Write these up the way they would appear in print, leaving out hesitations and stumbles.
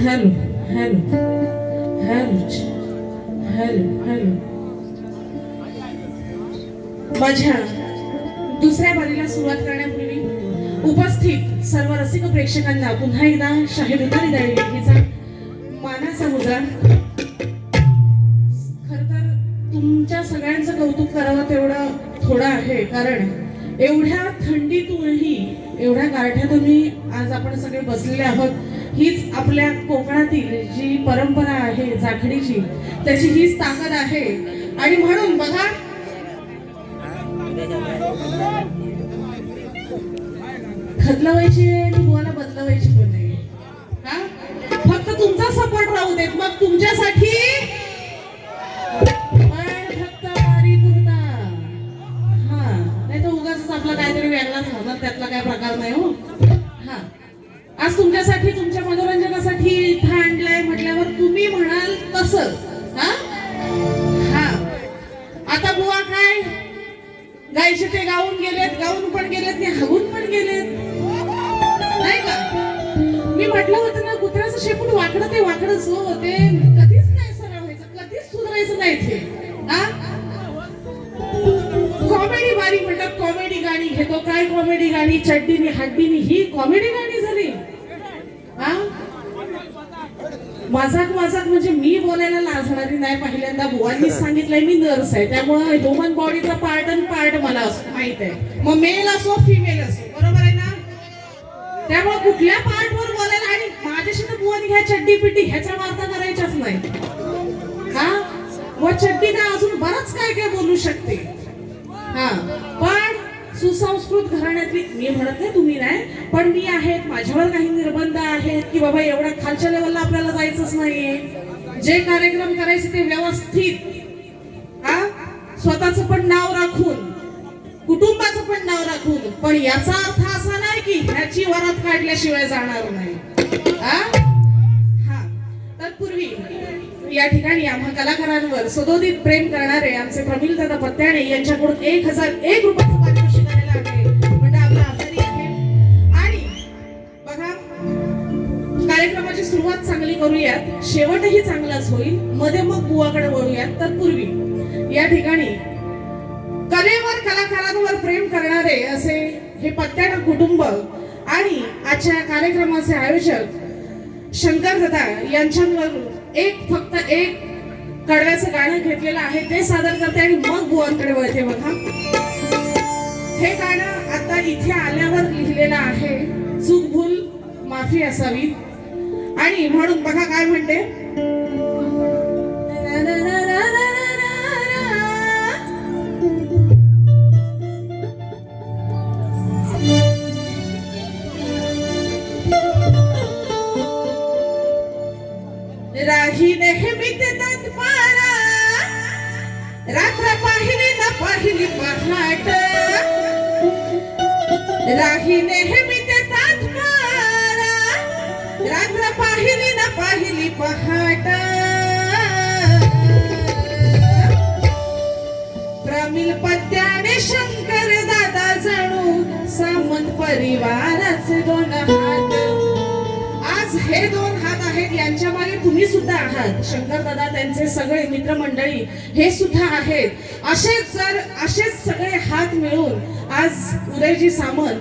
Hello hello hello hello hello. माझ्या दुसऱ्या बारीला सुरुवात करण्यापूर्वी उपस्थित सर्व रसिक प्रेक्षकांना पुन्हा एकदा शाहीर उतारी द्यावी हिचा मानाचा मुद्रा. खर तर तुमच्या सगळ्यांचं कौतुक करावं तेवढं थोडं आहे, कारण एवढ्या थंडीतूनही एवढ्या गारठ्यातूनही आज आपण सगळे बसलेले आहोत. हीच आपल्या कोकणातील जी परंपरा आहे जाखडीची, त्याची हीच ताकद आहे. आणि म्हणून बघा, खदलवायची आणि बुवाला बदलवायची पण नाही. फक्त तुमचा सपोर्ट राहू देत, मग तुमच्यासाठी फक्त वारी पुरता. नाही तर उगाच आपला काहीतरी वेगळाच होणार, त्यातला काय प्रकार नाही हो. आज तुमच्यासाठी तुमच्या मनोरंजनासाठी इथं आणलाय म्हटल्यावर तुम्ही म्हणाल तसंच. आता बुवा काय गायचे ते गाऊन गेलेत, गाऊन पण गेलेत, ते हगून पण गेलेत, नाही का? मी म्हटलं होतं ना, कुत्र्याचं शेपूट वाकडं ते वाकडच हो, ते कधीच नाही सरळ व्हायचं, कधीच सुधारायचं नाही ते. कॉमेडी वारी म्हणतात, कॉमेडी गाणी घेतो. काय कॉमेडी गाणी? चड्डीनी हड्डीनी ही कॉमेडी गाणी झाली. मजाक मजाक म्हणजे मी बोलायला लाजणारी नाही. पहिल्यांदा बुवांनी सांगितलंय मी नर्स आहे, त्यामुळे ह्युमन बॉडीचा पार्ट अन पार्ट मला माहित आहे. मग मेल असो फिमेल असो, बरोबर आहे ना? त्यामुळे कुठल्या पार्ट वर बोलायला, आणि माझ्याशी तर बुवानी ह्या चड्डी पिड्डी ह्याच्या वार्ता करायच्याच नाही. व चड्डी काय अजून बरंच काय काय बोलू शकते. पण सुसंस्कृत घराण्यातली मी म्हणत नाही, तुम्ही नाही, पण मी आहेत. माझ्यावर काही निर्बंध आहेत की बाबा एवढ्या खालच्या लेवलला आपल्याला जायचंच नाहीये. जे कार्यक्रम करायचे ते व्यवस्थित, स्वतःचं पण नाव राखून, कुटुंबाचं पण नाव राखून. पण याचा अर्थ असा नाही की ह्याची वरात काढल्याशिवाय जाणार नाही. तत्पूर्वी या ठिकाणी आम्हा कलाकारांवर सदोदित प्रेम करणारे आमचे प्रमिल दादा पत्त्याणे यांच्याकडून 1001 रुपयाचं पारितोषिक आलेलं आहे. म्हणजे आपला आभारी आहे. आणि बघा, कार्यक्रमाची सुरुवात चांगली करूयात, शेवटही चांगलाच होईल, मध्ये मग बुवाकडे वळूयात. तत्पूर्वी या ठिकाणी कलेवर कलाकारांवर प्रेम करणारे असे हे पत्त्याणे कुटुंब आणि आजच्या कार्यक्रमाचे आयोजक शंकर दादा यांच्यावर फक्त एक कडव्याचं गाणं घेतलेलं आहे, ते सादर करते आणि मग बुवांकडे वळते. बघा, हे गाणं आता इथे आल्यावर लिहिलेलं आहे, चूक भूल माफी असावी. आणि म्हणून बघा काय म्हणते, राही नेहमी तत्परा, रात्र पाहिली ना पाहिली पहाट, राही नेहमी तत्परा, रात्र पाहिली ना पाहिली पहाट. प्रमिल पत्त्याने शंकर दादा जणू सामंत परिवाराचे दोन हात. आज हे दोन हात आहेत, यांच्या मागे तुम्ही सुद्धा आहात. शंकर दादा, त्यांचे सगळे मित्रमंडळी हे सुद्धा आहेत. असेच सगळे हात मिळून आज उदयजी सामंत,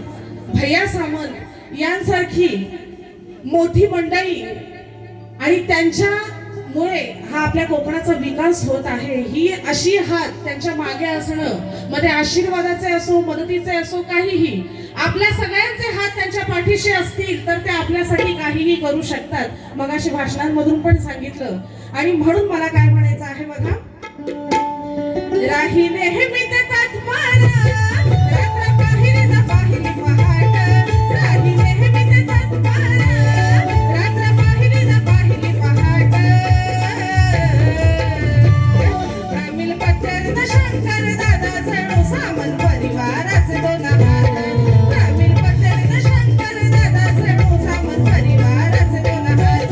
भैया सामंत यांसारखी मोठी मंडळी, आणि त्यांच्यामुळे हा आपल्या कोकणाचा विकास होत आहे. ही अशी हात त्यांच्या मागे असणं, मध्ये आशीर्वादाचे असो, मदतीचे असो, काहीही, आपल्या सगळ्यांचे हात त्यांच्या पाठीशी असतील तर ते आपल्यासाठी काहीही करू शकतात. मग अशी भाषणांमधून पण सांगितलं. आणि म्हणून मला काय म्हणायचं आहे बघा, राही नेहमी ते तात्मारा, रात्र पाहिली ना पाहिली पहाट, राही नेहमी ते तात्मारा, रात्र पाहिली ना पाहिली पहाट, रामील पत्तर न शंकर दादा जणू सामंत परिवाराचे दोन हात, रामील पत्तर न शंकर दादा जणू सामंत परिवाराचे दोन हात.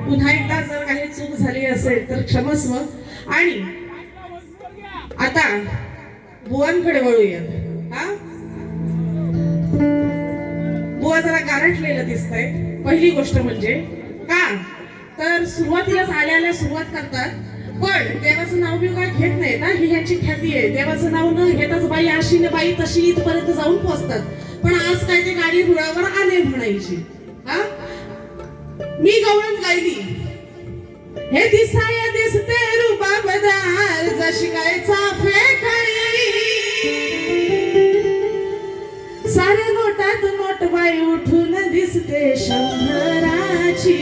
पुन्हा एकदा जर काही चूक झाली असेल तर क्षमस्व. आणि आता बुवांकडे वळूया. हा, बुवा जरा गारठलेलं दिसतंय. पहिली गोष्ट म्हणजे का तर सुरुवातीलाच आल्या सुरुवात करतात, पण देवाचं नाव बी काय घेत नाही ना. ही ह्याची ख्याती आहे. देवाचं नाव न घेताच बाई अशी न बाई तशी इथपर्यंत जाऊन पोहोचतात. पण आज काय ते गाडी रुळावर आले म्हणायची. हा, मी गवळण गायली, हे दिसाया दिसते रुबाबदार जशी काय चाफे काळी, सारे नोटात नोट बाई उठून दिसते शंभराची.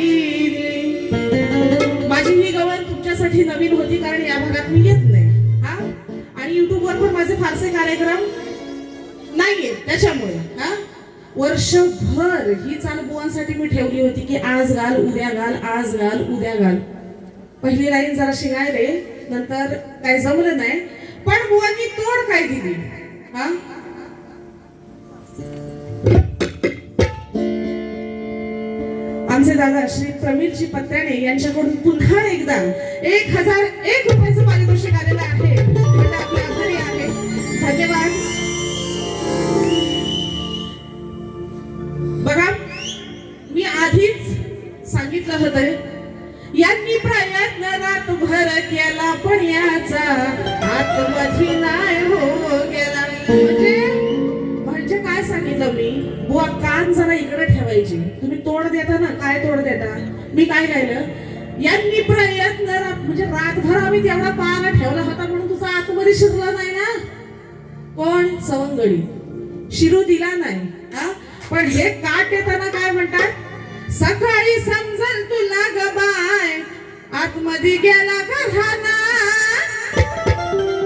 माझी ही गवळण तुमच्यासाठी नवीन होती कारण या भागात मी येत नाही. हा, आणि युट्यूब वर पण माझे फारसे कार्यक्रम नाहीये त्याच्यामुळे. हा, वर्षभर ही चाल बुवांसाठी मी ठेवली होती की आज घाल उद्या घाल, आज घाल उद्या घाल. पहिली लाईन जरा शिकायले, नंतर काय जमलं नाही. पण बुवांनी तोड काय दिली. हा, आमचे दादा श्री प्रमीलजी पत्र्याने यांच्याकडून पुन्हा एकदा 1001 रुपयाचं पारितोषिक आलेलं आहे. म्हणजे आपले आभारी आहे. धन्यवाद. बघा, मी आधीच सांगितलं होतं, यांनी प्रयत्न रातभर केला पण याचा आतमध्ये नाही हो गेला. म्हणजे काय सांगितलं मी, बुवा कान जरा इकडे ठेवायची. तुम्ही तोड देता ना, काय तोड देता, मी काय गायलं, यांनी प्रयत्न म्हणजे रातभर आम्ही तेवढा पारा ठेवला होता म्हणून तुझा आतमध्ये शिरला नाही ना. कोण? सवंगडी. शिरू दिला नाही हा. पण हे काट देताना काय म्हणतात, सकाळी समजल तुला ग बाय आतमध्ये गेला घराना,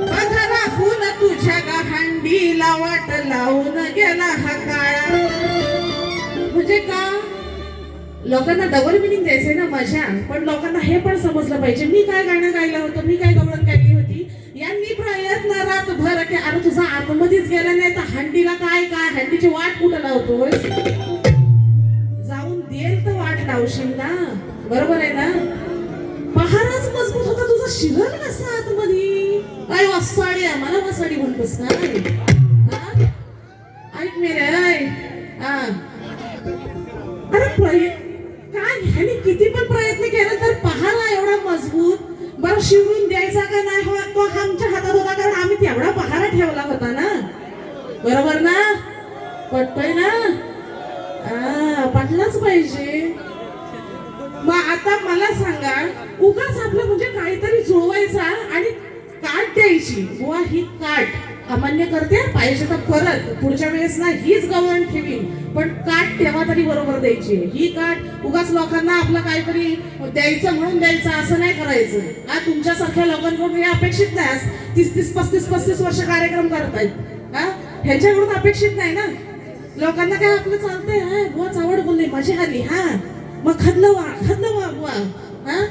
बघा फुल तुझ्या गहांडीला वाट लावून गेला हा काळा. म्हणजे का लोकांना डबल मिनिंग द्यायचंय ना मजा, पण लोकांना हे पण समजलं पाहिजे मी काय गाणं गायलं होतं, मी काय गवळण गायली होती. यांनी प्रयत्न रातभर की अरे तुझा आतमध्येच गेला नाही तर हंडीला काय काय हंडीची वाट कुठं लावतोय, जाऊन देईल तर वाट लावशील ना. बरोबर आहे ना. पहाराच मजबूत होता तुझा, शिरल कसा आतमध्ये. काय वसाडी आम्हाला वसाडी म्हणतोस काय, ऐक मेरे अरे काय ह्याने किती पण प्रयत्न केला तर पहारा एवढा मजबूत बरं शिवून द्यायचा का नाही हो, तो आमच्या हातात होता कारण आम्ही तेवढा पहारा ठेवला होता ना. बरोबर ना. पटतोय ना. पटलाच पाहिजे. मग आता मला सांगा, उगाच आपलं म्हणजे काहीतरी जुळवायचा आणि काट द्यायची. बुवा ही काट अमान्य करते, पाहिजे तर परत पुढच्या वेळेस ना हीच गवळण ठेवीन, पण काट तेव्हा तरी बरोबर द्यायची. ही काट उगाच लोकांना आपलं काहीतरी द्यायचं म्हणून द्यायचं असं नाही करायचं. तुमच्यासारख्या लोकांकडून हे अपेक्षित नाही. 30-30, 35-35 वर्ष कार्यक्रम करतायत हा, ह्याच्याकडून अपेक्षित नाही ना. लोकांना काय आपलं चालतंय, बुवा चावड बोलले माझी आली हा, मग खदलं वा बुवा हा,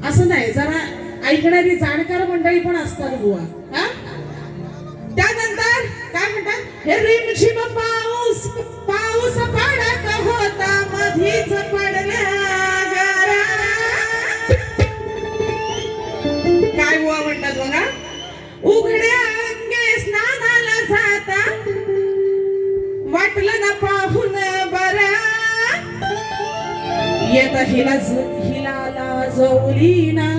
असं नाही. जरा ऐकणारी जाणकार मंडळी पण असतात बुवा हा. त्यानंतर काय म्हणतात, हे रिमझिम पाऊस पाऊस पडत होता मधीच पडला गरा. काय बुवा म्हणतात बघा, उघड्या अंगे स्नानाला जाता वाटलं ना पाहून बरा, येत हिला लाजवली ना,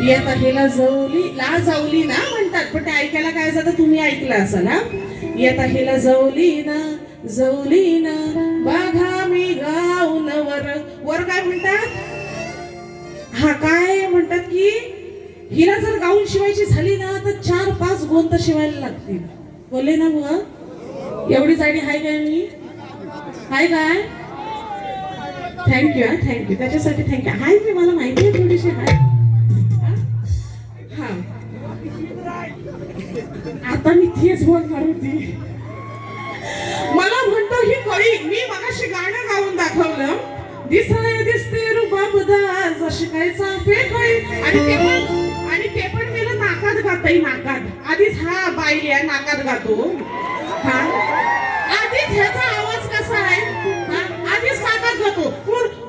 येत हिला लाजवली ना म्हणतात, पण ते ऐकायला काय जातं तुम्ही ऐकलं असाल हा. येत हिला जवली ना बघा मी गाऊन वर काय म्हणतात हा, काय म्हणतात की हिला जर गाऊन शिवायची झाली ना तर 4-5 गोंद शिवायला लागतील. बोलले ना बुवा. एवढी जाडी हाय काय मी, हाय काय. थँक्यू त्याच्यासाठी थँक्यू. हाय मी, मला माहिती आहे थोडीशी हाय. हा आता मी तेच बोलणार होती. मला म्हणतो ही कळी, मी मगाशी गाणं गाऊन दाखवलं, दिसाय दिसते रुबाबदार जशी काय चाफे कळी, आणि ते पण मला नाकात गाताय. नाकात आधीच हा बाई आहे नाकात गातो हा, आधीच ह्याचा आवाज कसा आहे हा, आधीच नाकात गातो.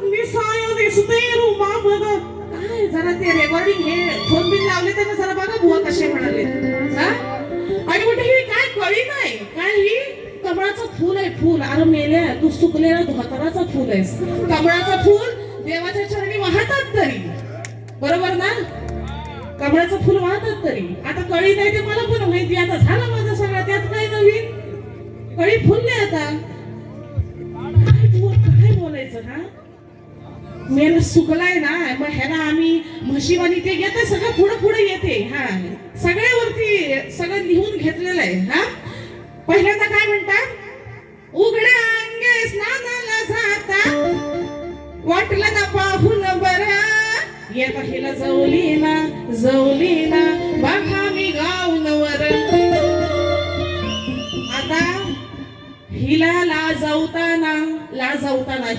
दिसाय दिसते रुबाबदार काय, जरा ते रेकॉर्डिंग हे फोन बिल लावले त्यांना जरा बघा बुवा कसे म्हणाले हा. आणि म्हणते ही काय कळी नाही, काय ही कमळाचं फूल आहे. फूल अरे मेल्या तू, सुकलेला धोतराचं फूल आहेस. कमळाचं फूल देवाच्या चरणी वाहतात तरी, बरोबर ना. कमळाचं फूल वाहतात तरी. आता कळी नाही ते मला पण माहिती. आता झालं माझं सगळं, त्यात काय नवीन, कळी फुलले. आता काय बोलायचं हा, मेल सुकलाय ना, मग ह्याला आम्ही म्हशीवानी ते येते सगळं पुढे येते हा, सगळ्यावरती सगळं लिहून घेतलेलं आहे हा. पहिल्यांदा काय म्हणतात, उघड्या अंगे स्नानाला जाता वाटलं ना पाहून बरा, येत हिला जवली ना बघा मी गाऊन वर. आता हिला लाजवताना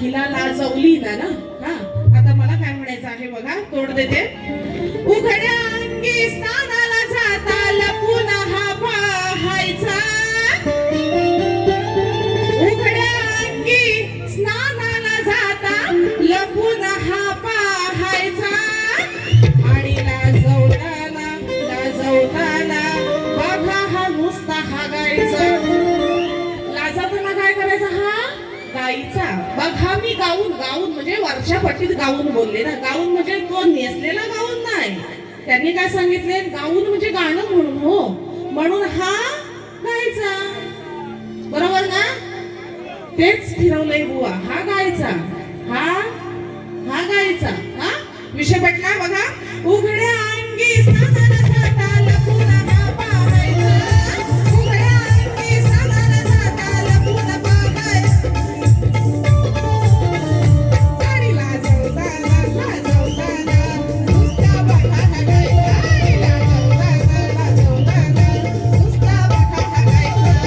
हिला लाजवली ना हा. आता मला काय म्हणायचं आहे बघा, तोड देते. उघड्या अंगी स्नानाला जाता लपून हा पाहायचा, उघड्या अंगी स्नानाला जाता लपून हा पाहायचा, आणि लाजवताना बघा हा नुसता हागायचा. लाजवताना काय करायचा हा, गायचा. बघा मी गाऊन गाऊन म्हणजे वरच्या पट्टीत गाऊन बोलले ना. गाऊन म्हणजे तो नेसलेला गाऊन नाही. त्यांनी काय सांगितले, गाऊन म्हणजे गाणं म्हणून. हो, म्हणून हा गायचा. बरोबर ना? तेच फिरवलंय बुवा. हा गायचा, हा गायचा. हा विषय पटला बघा. उघड्या अंगी साधाराचा ताल पुन्हा पाहायचा. उघड्या अंगी साधाराचा ताल पुन्हा पाहायचा. गाडी लाजवताना नुसता बघा गायचा. गाडी लाजवताना नुसता बघा गायचा.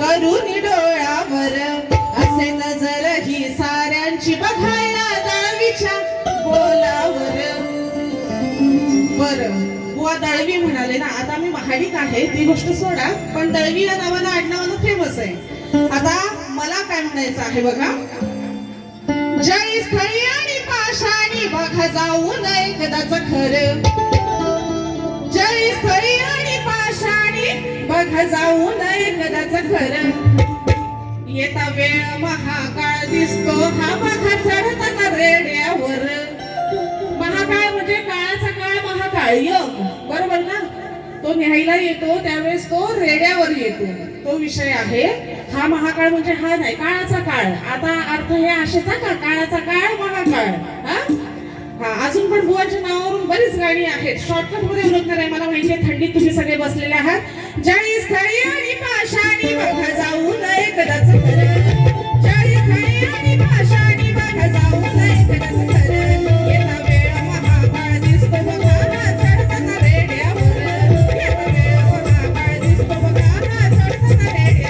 करून डोळ्यावर असे नजर ही साऱ्यांची बघायला दळवीच्या बोलावर. बर बुवा दळवी म्हणाले ना. आता मी महाडिक आहे ती गोष्ट सोडा, पण दळवी या नावानं आडनावानं फेमस आहे. आता मला काय म्हणायचं आहे बघा. जळी स्थळी आणि पाषाणी बघा जाऊन एकदाच खरं. जळी स्थळी आणि पाषाणी बघा जाऊन एकदाच खरं. येता वेळ महाकाळ दिसतो हा बघा चढताना रेड्यावर. महाकाळ म्हणजे काळाचा काळ, महाकाळ योग. बरोबर ना? तो न्यायला येतो त्यावेळेस तो रेड्यावर येतो. तो विषय आहे. हा महाकाळ म्हणजे हा नाही, काळाचा काळ. आता अर्थ हे असेचा का, काळाचा काळ महाकाळ. हा अजून पण बुवाच्या नावावरून बरीच गाणी आहेत. शॉर्टकट मध्ये उलटणार आहे मला माहिती आहे. थंडीत तुम्ही सगळे बसलेले आहात. जळी स्थळी आणि पाषाणी बघा जाऊन एकदाच खरं. जळी स्थळी आणि पाषाणी बघा जाऊन एकदाच खरं. येता वेळ महाकाळ दिसतो बघा चढताना रेड्यावर. येता वेळ महाकाळ दिसतो बघा चढताना रेड्यावर.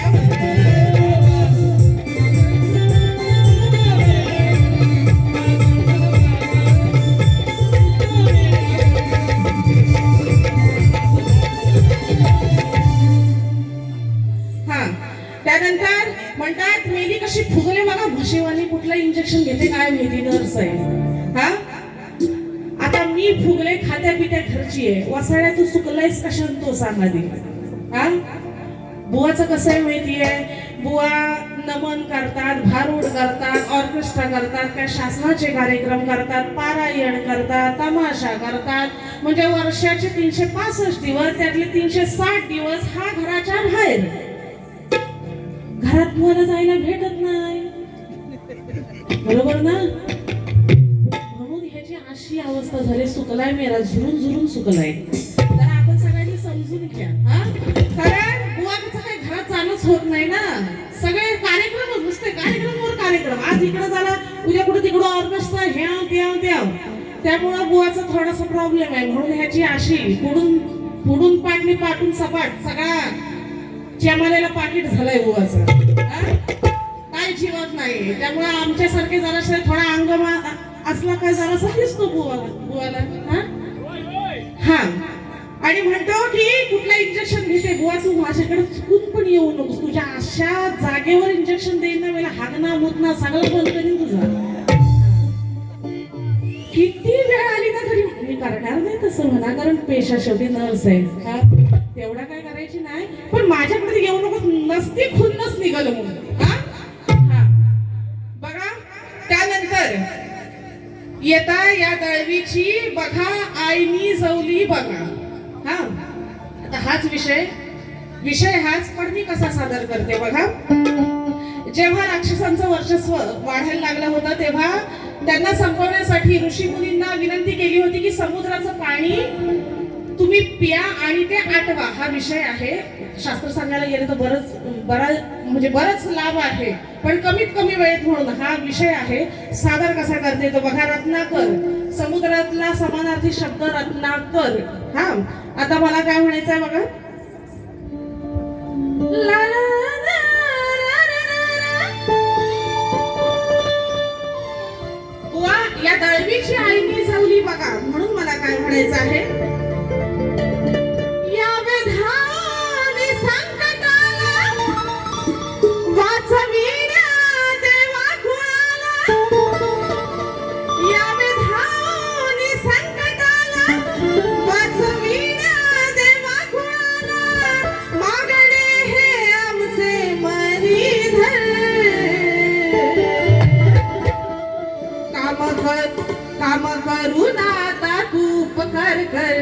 त्यानंतर म्हणतात मेली कशी फुगले बघा म्हशीवानी. कुठलं इंजेक्शन घेते काय माहिती नर्स आहे. हा आता मी फुगले खात्या पित्या खर्ची आहे. वसाड्या तू चुकलायस कशान तो सांगा दे. हा बुवाचं कसं आहे माहितीये. बुवा नमन करतात, भारूड करतात, ऑर्केस्ट्रा करतात, काय शासनाचे कार्यक्रम करतात, पारायण करतात, तमाशा करतात. म्हणजे वर्षाचे 365 दिवस त्यातले 360 दिवस हा घराच्या बाहेर. घरात मुलाला जायला भेटत नाही. बरोबर ना? म्हणून ह्याची अशी अवस्था झाली. सुकलाय मेरा झुरून झुरून सुकलाय. तर आपण सगळ्यांनी समजून घ्या. हा कारण बुवाचं काही घरात चालूच होत नाही ना. सगळे कार्यक्रम नुसते कार्यक्रमवर कार्यक्रम. आज इकडे झाला, उद्या कुठे तिकडं ऑर्केस्ट्रा ह्या. त्यामुळं बुवाचा थोडासा प्रॉब्लेम आहे. म्हणून ह्याची अशी पुढून पाटणी पाटून सपाट सगळा चेमालेला पाकिट झालंय बुवाचं. काय जीवत नाही. त्यामुळे आमच्यासारखे जराशे थोडा अंगमा असला काय जरासा दिसतो बुवाला. हा आणि म्हणतो की कुठला इंजेक्शन घेते बुवा तू माझ्याकडे चुकून पण येऊ नकोस. तुझ्या अशा जागेवर इंजेक्शन देईन ना मला हागना मुतना सगळं बंद करीन तुझा. किती वेळ आली ना तरी मी करणार नाही तसं म्हणा. कारण पेशा शेवटी नर्स आहे. तेवढा काय करायची नाही. पण माझ्याकडे येऊ नकोस. नसती खुन्नच निघालं म्हणून. हा बघा त्यानंतर येता या दळवीची बघा आईनी जवली बघा. हा आता हाच विषय हाच. पण मी कसा सादर करते बघा. जेव्हा राक्षसांचं वर्चस्व वाढायला लागलं होतं तेव्हा त्यांना संपवण्यासाठी ऋषी मुनींना विनंती केली होती की समुद्राचं पाणी तुम्ही पिया आणि ते आटवा. हा विषय आहे. शास्त्र सांगायला गेलं तर बरंच लाभ आहे. पण कमीत कमी वेळेत म्हणून हा विषय आहे. सादर कसा करते तो बघा. रत्नाकर समुद्रातला समानार्थी शब्द रत्नाकर. हा आता मला काय म्हणायचं आहे बघा. देवीची आईनी जावली बघा. म्हणून मला काय म्हणायचं आहे, या वेधाने संकटाला वाचविण्या देवा कुळाला, या वेधाने संकटाला वाचविण्या देवा कुळाला, मागणे हे आमचे मनीधर. काम करून आता तू उपकार कर,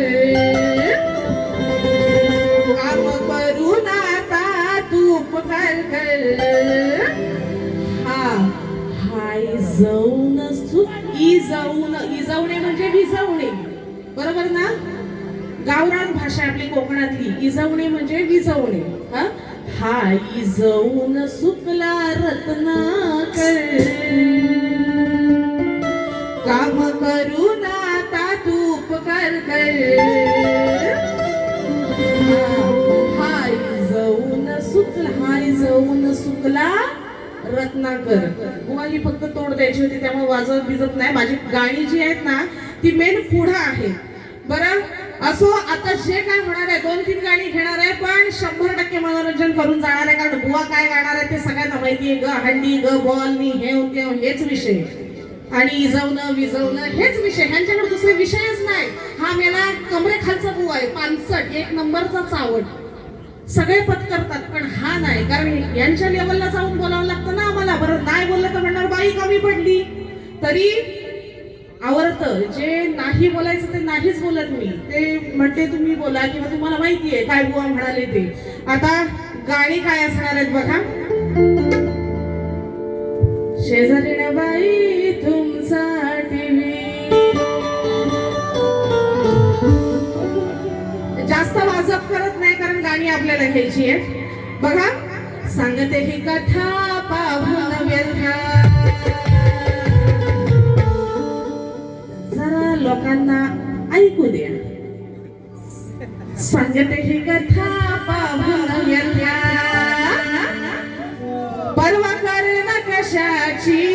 काम करून आता तू उपकार कर. हाय जाऊन इजवणे म्हणजे विजवणे, बरोबर ना? गावरान भाषा आपली कोकणातली. इजवणे म्हणजे विजवणे. हाय इजवून सुकला रत्नाकर, काम करून आता तू उपकार कर. हाय जाऊन सुकला रत्नाकर. बुवा ही फक्त तोड द्यायची होती, त्यामुळे वाजवत भिजत नाही. माझी गाणी जी आहेत ना ती मेन पुढं आहे. बरं असो, आता जे काय होणार आहे 2-3 गाणी घेणार आहे, पण 100% मनोरंजन करून जाणार आहे. कारण बुवा काय गाणार आहे ते सगळ्यांना माहिती आहे. ग हंडी ग बॉल नी हेच विषय, आणि इजवणं विजवणं हेच विषय. ह्यांच्याकडे दुसरे विषयच नाही. हा मेला कमरे खालचा बुवा आहे, 65 1 नंबरचा चावट. सगळे पद करतात, पण हा नाही. कारण यांच्या लेवलला जाऊन बोलावं लागतं ना आम्हाला. बरं नाही बोललं तर म्हणणार बाई कमी पडली. तरी आवडतं, जे नाही बोलायचं ते नाहीच बोलत मी. ते म्हणते तुम्ही बोला, किंवा तुम्हाला माहिती आहे काय बुवा म्हणाले ते. आता गाणी काय असणार आहेत बघा. शेजारीण बाई तुमचा टीव्ही, जास्त वाजप करत नाही कारण गाणी आपल्याला घ्यायची आहे. बघा, सांगते ही कथा पाहून व्यथा, जरा लोकांना ऐकू द्या. सांगते ही कथा पाहून व्यथा, परवा करेना कशाची.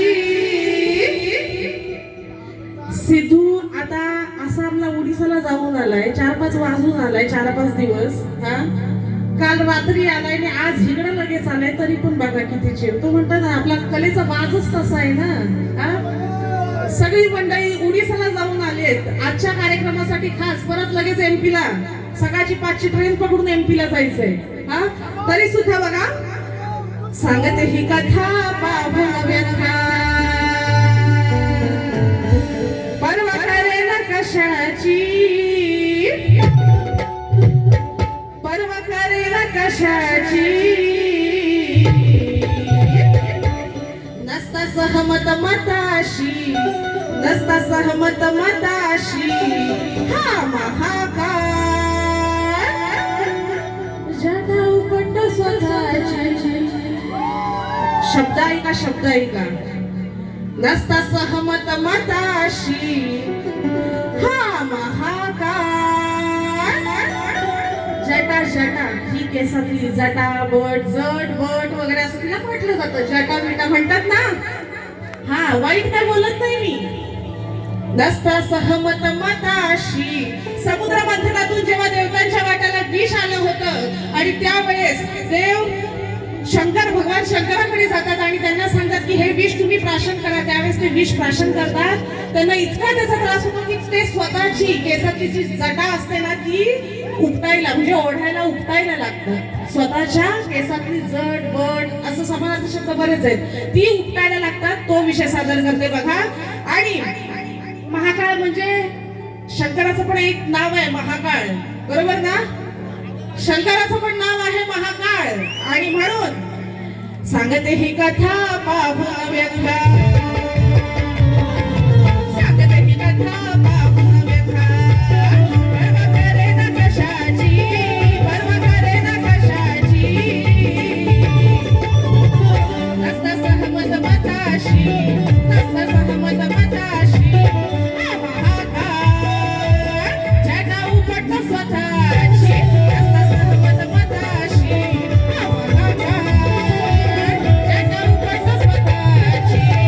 सिद्धू आता असा आपला उडीसाला जाऊन आलाय, 4-5 वाजून आलाय, 4-5 दिवस. काल रात्री आलाय आणि आज इकडे लगेच आलाय. तरी पण बघा किती चिव. तो म्हणतो ना आपला कलेचा बाजच तसा आहे ना. सगळी मंडळी उडीसाला जाऊन आलेत आजच्या कार्यक्रमासाठी खास. परत लगेच MP ला सकाळची 5ची ट्रेन पकडून MP ला जायचंय. तरी सुद्धा बघा, सांगते ही कथा पाहून व्यथा, परवा करेना कशाची, परवा करेना कशाची. नसता सहमत मताशी, नसता सहमत मताशी, हा महाकाळ जटा उपट स्वतःची. शब्द ऐका, शब्द ऐका. नसता सहमत मताशी, हा महाकाळ जटा. जटा ही केसातली जटा, बट जट बट वगैरे असं तिला म्हटलं जातं. जटा बिटा म्हणतात ना. हा, वाईट काय बोलत नाही मी. नसता सहमत मताशी. समुद्र मंथनातून जेव्हा देवतांच्या वाट्याला विष आलं होतं आणि त्यावेळेस देव शंकर, भगवान शंकराकडे जातात आणि त्यांना सांगतात की हे विष तुम्ही प्राशन करा. त्यावेळेस ते विष प्राशन करतात. त्यांना इतका त्याचा त्रास होतो की ते स्वतःची केसातली जी जटा असते ना ती उपटायला, म्हणजे ओढायला उपटायला लागतात. स्वतःच्या केसातली जट बट असं समानार्थी शब्द बरेच आहेत, ती उपटायला लागतात. तो विषय सादर करते बघा. आणि महाकाळ म्हणजे शंकराचं पण एक नाव आहे महाकाळ, बरोबर ना? शंकराचं पण नाव आहे महाकाळ. आणि म्हणून सांगते ही कथा पाहून व्यथा, सांगते ही कथा पाहून व्यथा, परवा करेना कशाची, परवा करेना कशाची. नसता सहमत मताशी, नसता सहमत मताशी, जटा उपट स्वतःची. Yeah.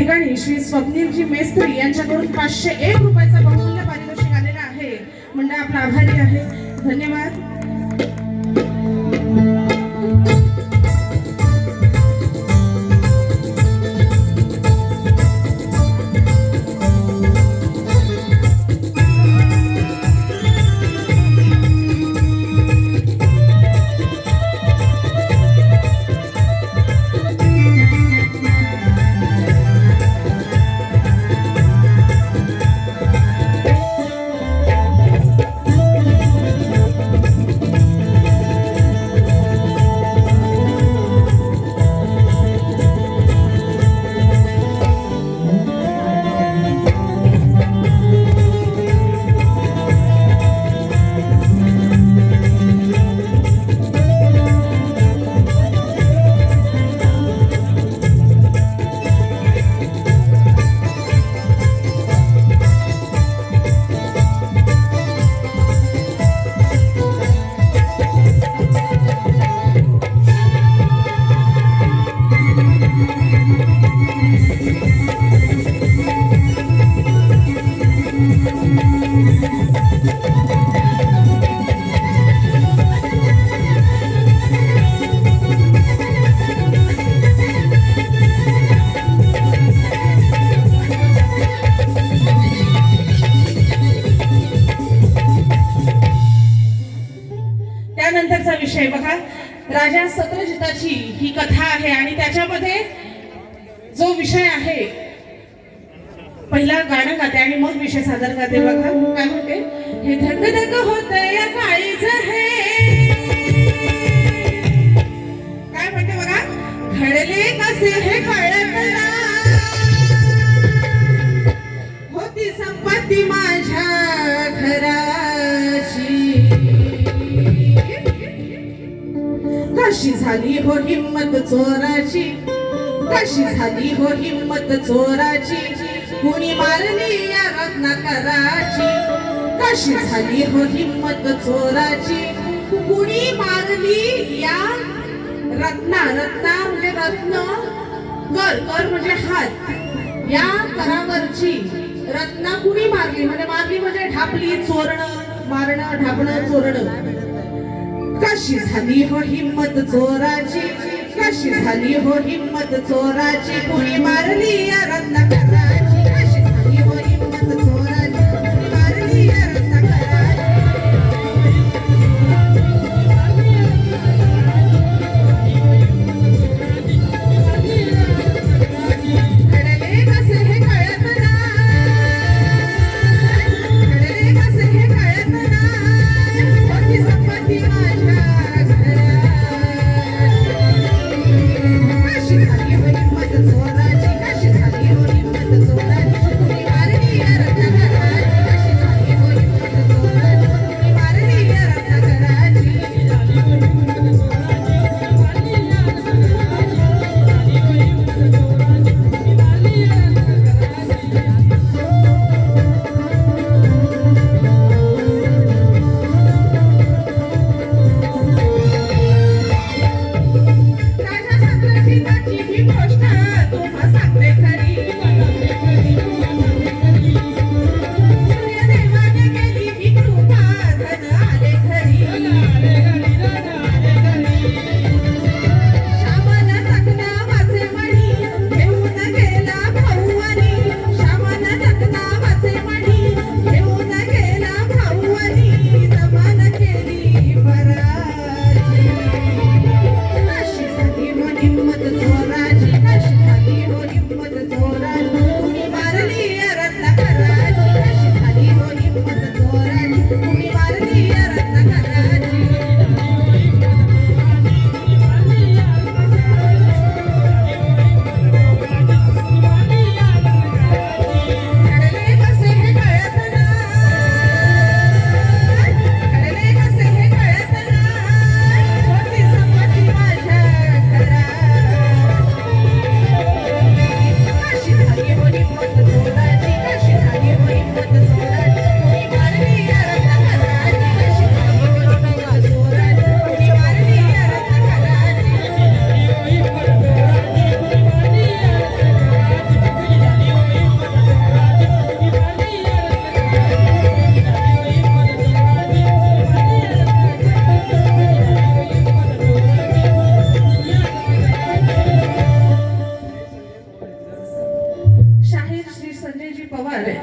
ठिकाणी श्री स्वप्नीलजी मेस्त्री यांच्याकडून 501 रुपयाचा बहुमूल्य पारितोषिक आलेला आहे. मंडळ आपला आभारी आहे. धन्यवाद. त्यानंतरचा विषय बघा, राजा सत्यजिताची ही कथा आहे आणि त्याच्यामध्ये जो विषय आहे, पहिला गाणं गाते आणि मग विषय सादर करते. बघा काय म्हणते, हे धक धक होते या काळीज हे, काय म्हणते बघा, घडले कसे हे कळत ना, होती संपत्ती माझ्या घराची, कशी झाली हो हिम्मत चोराची, कशी झाली हो हिम्मत चोराची, कुणी मारली या रत्नाकराची, कशी झाली हो हिम्मत चोराची, कुणी मारली या रत्ना म्हणजे रत्न, कर म्हणजे हात, या करावरची रत्ना कुणी मारली, म्हणजे ढापली, चोरणं, मारणं, ढापणं, चोरणं. कशी झाली हो हिम्मत चोराची, कशी झाली हो हिम्मत चोराची, कुणी मारली या रत्नाकराची, कशी झाली हो हिम्मत चोराची, कुणी मारली या रत्नाकराची. घडले कसे हे कळत नाही, घडले कसे हे कळत नाही, होती संपत्ती माझ्या कशी झाली हो हिम्मत चोराची, कशी झाली हो हिम्मत चोराची.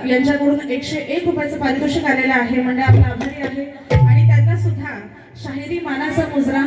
यांच्याकडून 101 रुपयाचं पारितोषिक आलेलं आहे. म्हणजे आपला आभारी आहे आणि त्यांना सुद्धा शाहिरी मानाचा मुजरा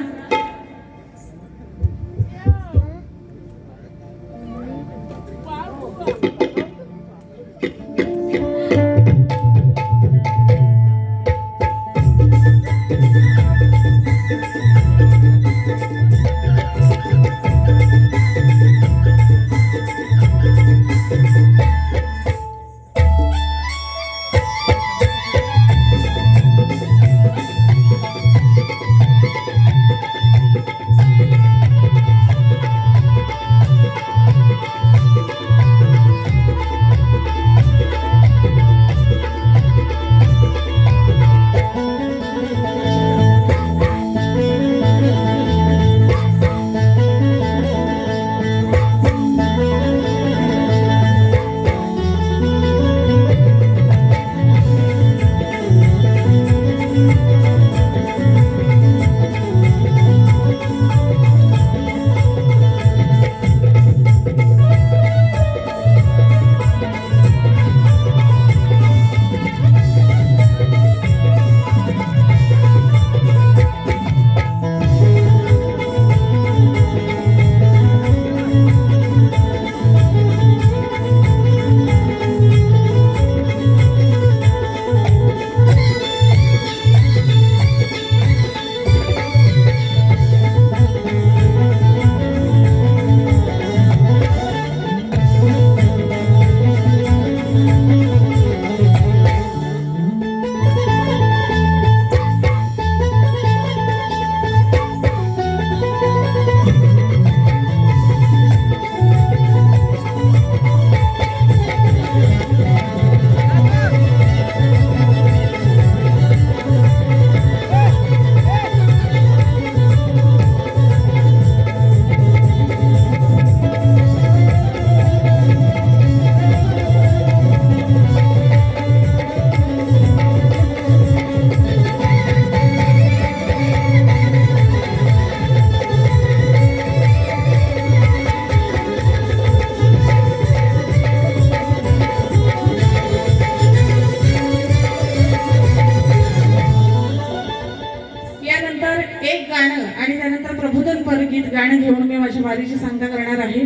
एक गाणं आणि त्यानंतर प्रबोधनपर गीत गाणं घेऊन मी माझ्या वारीची सांगता करणार आहे.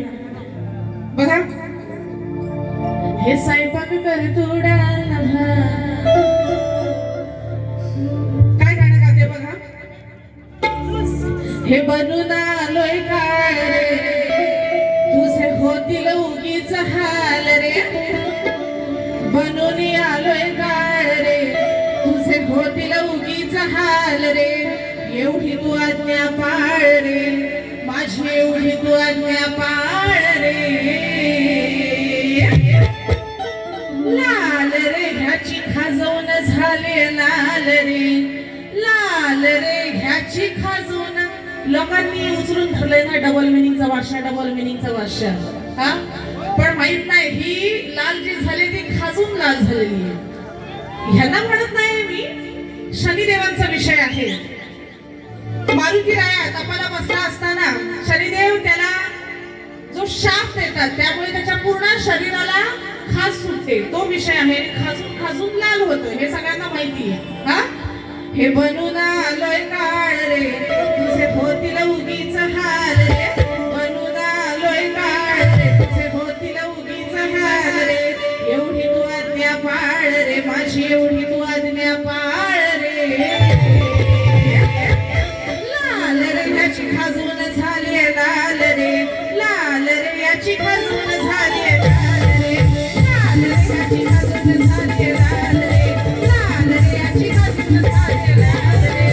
बघा, हे स्वयंपाक कर तुडा काय गाणं गाते बघा. हे बनून आलोय काळ रे तुझे होतील उगीच हाल रे, बनून आलोय काळ रे तुझे होतील उगीच हाल रे, एवढी तू आज्ञा पाळ रे माझी एवढी तू आज्ञा पाळ रे. लाल रे ह्याची खाजवून झाले लाल रे, लाल रे ह्याची खाजवून. लोकांनी उचलून धरलंय ना डबल मिनिंगचा वाशा, डबल मिनिंगचा वाशा. हा, पण माहित नाही ही लाल जी झाली ती खाजून लाल झालेली आहे. ह्यांना म्हणत नाही मी, शनिदेवांचा विषय आहे. मारुती राया तपाला बसला असताना शनिदेव त्याला जो शाप देतात त्यामुळे त्याच्या पूर्ण शरीराला खाज सुटते, तो विषय आहे. खाजून खाजून लाल होतं हे सगळ्यांना माहिती आहे. हा, हे बनून आलोय काळ रे तुझे होतील उगीच हाल रे, बनून आलोय काळ रे तुझे होतील उगीच हाल रे, एवढी तू आज्ञा पाळ रे माझी एवढी तू आज्ञा पाळ रे. खाजून झाले लाल रे, लाल रे याची खाजून झाले लाल रे, लाल रे याची खाजून झाले लाल रे, लाल रे याची खाजून झाले लाल रे.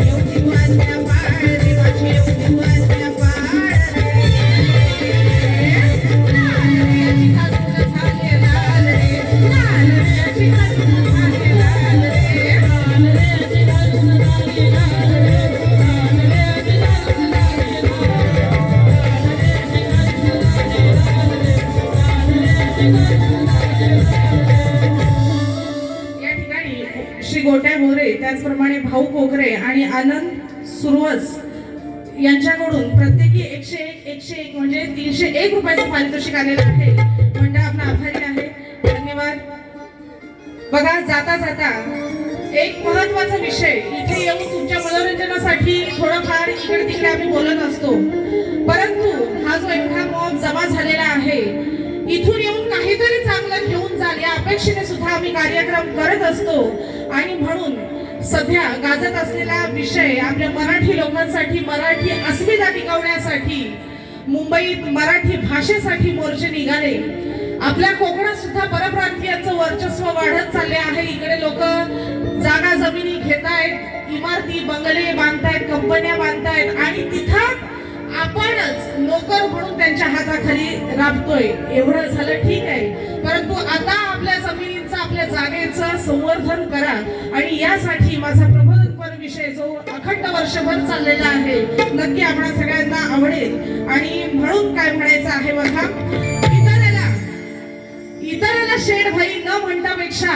Thank you. श्री गोट्या मोरे, त्याचप्रमाणे भाऊ कोकरे आणि आनंद सुरवस यांच्याकडून प्रत्येकी 101 म्हणजे 301 रुपयाचं पारितोषिक आलेलं आहे. मंडळ आपला आभारी आहे. धन्यवाद. बघा, जाता जाता एक महत्वाचा विषय, इथे येऊन तुमच्या मनोरंजनासाठी थोडंफार इकडे तिकडे आम्ही बोलत असतो, परंतु हा जो एवढा मॉब जमा झालेला आहे, इथून येऊन काहीतरी चांगलं घेऊन जाल या अपेक्षेने सुद्धा आम्ही कार्यक्रम करत असतो. आणि म्हणून सध्या गाजत असलेला विषय आपल्या मराठी लोकांसाठी, मराठी अस्मिता टिकवण्यासाठी मुंबईत मराठी भाषेसाठी मोर्चे निघाले. आपल्या कोकणात सुद्धा परप्रांतीयांचं वर्चस्व वाढत चालले आहे. इकडे लोक जागा जमिनी घेतायत, इमारती बंगले बांधतायत, कंपन्या बांधतायत आणि तिथं आपणच नोकर म्हणून त्यांच्या हाताखाली राबतोय. एवढं झालं ठीक आहे, परंतु आता आपल्या जमिनींचं, आपल्या जागेचं संवर्धन करा. आणि यासाठी माझा प्रबोधनपर विषय जो अखंड वर्षभर चाललेला आहे, नक्की आपणा सगळ्यांना आवडेल. आणि म्हणून काय म्हणायचं आहे बघा, इतराला शेड भाई न म्हणण्यापेक्षा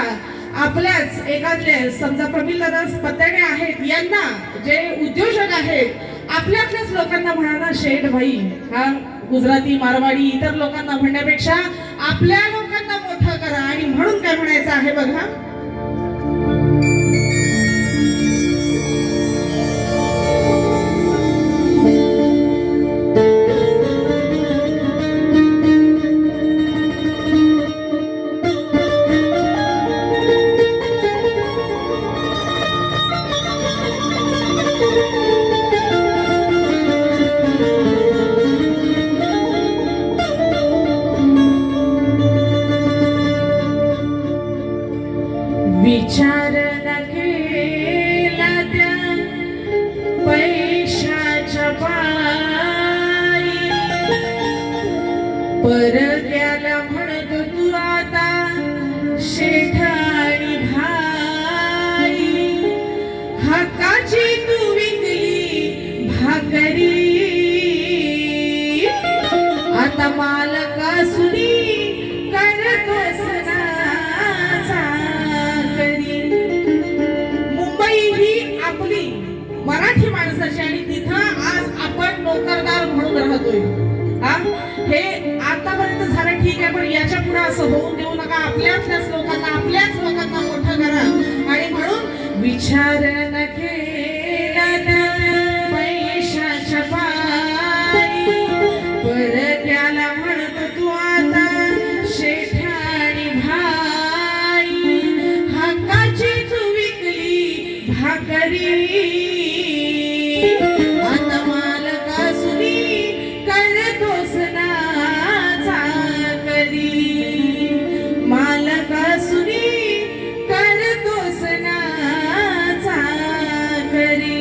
आपल्याच एखादले समजा प्रमिल दादा पत्याने आहेत, यांना जे उद्योजक आहेत, आपल्यातल्याच लोकांना म्हणा शेड भाई. हा गुजराती, मारवाडी, इतर लोकांना म्हणण्यापेक्षा आपल्या लोकांना मोठं करा. आणि म्हणून काय म्हणायचं आहे बघा, विचार न केला त्या पैशाच्या पायी, परक्याला म्हणत तू आता शेठाणी भाई, हक्काची तू विकली भाकरी, आता मालका सुनी करतोस मराठी माणसाची. आणि तिथं आज आपण नोकरदार म्हणून राहतोय. हा हे आतापर्यंत झालं ठीक आहे, पण याच्या पुढे असं होऊन देऊ नका. आपल्याच लोकांना मोठं करा. आणि म्हणून विचार न केला पैशाच्या पायी, परक्याला म्हणत तू आता शेठाणी भाई, हक्काची तू विकली भाकरी, आता मालका सुनी करतोस ना चाकरी, मालका सुनी करतोस ना चाकरी.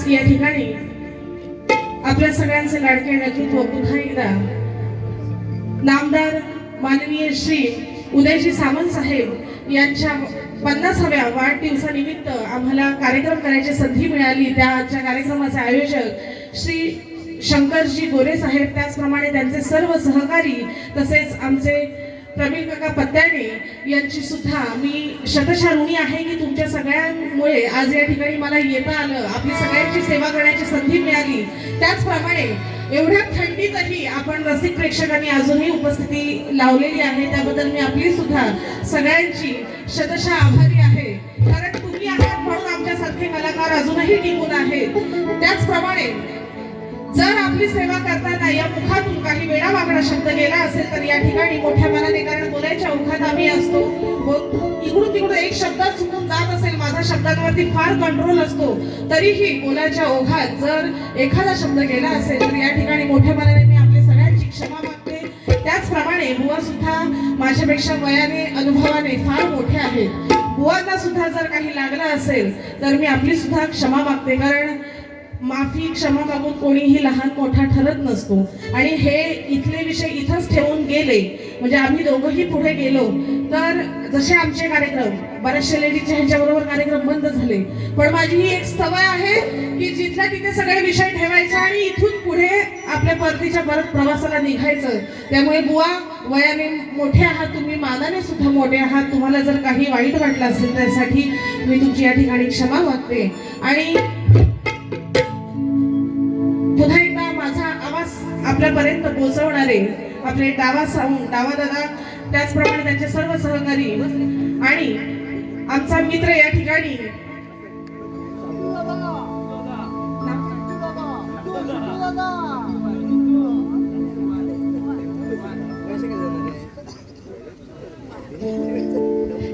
या ठिकाणी आपल्या सगळ्यांचे लाडके नेतृत्व पुन्हा एकदा नामदार माननीय श्री उदयजी सामंत साहेब यांच्या 50व्या वाढदिवसानिमित्त आम्हाला कार्यक्रम करायची संधी मिळाली. त्याच्या कार्यक्रमाचे आयोजक श्री शंकरजी गोरे साहेब, त्याचप्रमाणे त्यांचे सर्व सहकारी, तसेच आमचे प्रवीण काका पत्त्याने यांची सुद्धा मी शतशः ऋणी आहे की तुमच्या सगळ्यांमुळे आज या ठिकाणी मला येता आलं, आपली सगळ्यांची सेवा करण्याची संधी मिळाली. त्याचप्रमाणे एवढ्या थंडीतही आपण रसिक प्रेक्षकांनी अजूनही उपस्थिती लावलेली आहे, त्याबद्दल मी आपली सुद्धा सगळ्यांची शतशः आभारी आहे. कारण तुम्ही आहात म्हणून आमच्यासारखे कलाकार अजूनही टिकून आहेत. त्याचप्रमाणे जर आपली सेवा करताना या मुखातून काही वेळा वागडा शब्द गेला असेल तर या ठिकाणी मोठ्या मनाने, कारण बोलायच्या ओघात आम्ही असतो, इकडून तिकडून एक शब्द चुकून जात असेल, माझा शब्दांवरती फार कंट्रोल असतो, तरीही बोलायच्या ओघात जर एखादा शब्द गेला असेल तर या ठिकाणी मोठ्या मनाने मी आपल्या सगळ्यांची क्षमा मागते. त्याचप्रमाणे बुवा सुद्धा माझ्यापेक्षा वयाने, अनुभवाने फार मोठे आहेत. बुवांना सुद्धा जर काही लागलं असेल तर मी आपली सुद्धा क्षमा मागते, कारण माफी, क्षमा मागून कोणीही लहान मोठा ठरत नसतो. आणि हे इथले विषय इथंच ठेवून गेले म्हणजे आम्ही दोघंही पुढे गेलो तर जसे आमचे कार्यक्रम बऱ्याचशा लेडीजच्या ह्यांच्याबरोबर कार्यक्रम बंद झाले, पण माझी ही एक सवय आहे की जिथल्या तिथे सगळे विषय ठेवायचे आणि इथून पुढे आपल्या परतीच्या परत प्रवासाला निघायचं. त्यामुळे बुवा वयाने मोठे आहात, तुम्ही मानाने सुद्धा मोठे आहात, तुम्हाला जर काही वाईट वाटलं असेल त्यासाठी मी तुमची या ठिकाणी क्षमा मागते. आणि पुन्हा एकदा माझा आवाज आपल्यापर्यंत पोहोचवणारे आपले डावा दादा, त्याचप्रमाणे त्यांचे सर्व सहकारी आणि आमचा मित्र या ठिकाणी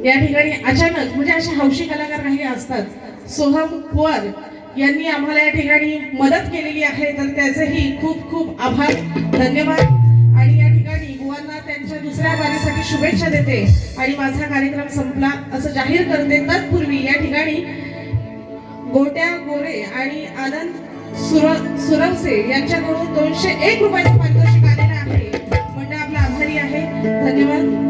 या ठिकाणी अचानक म्हणजे असे हौशी कलाकार काही असतात, सोहम कुवर यांनी आम्हाला या ठिकाणी मदत केलेली आहे, तर त्याचेही खूप खूप आभार, धन्यवाद. आणि या ठिकाणी बुवांना त्यांच्या दुसऱ्या वारीसाठी शुभेच्छा देते आणि माझा कार्यक्रम संपला असं जाहीर करते. तत्पूर्वी या ठिकाणी गोट्या गोरे आणि आनंद सुरवसे यांच्याकडून 201 रुपयाचं पारितोषिक आलेलं आहे. मंडळ आपला आभारी आहे, धन्यवाद.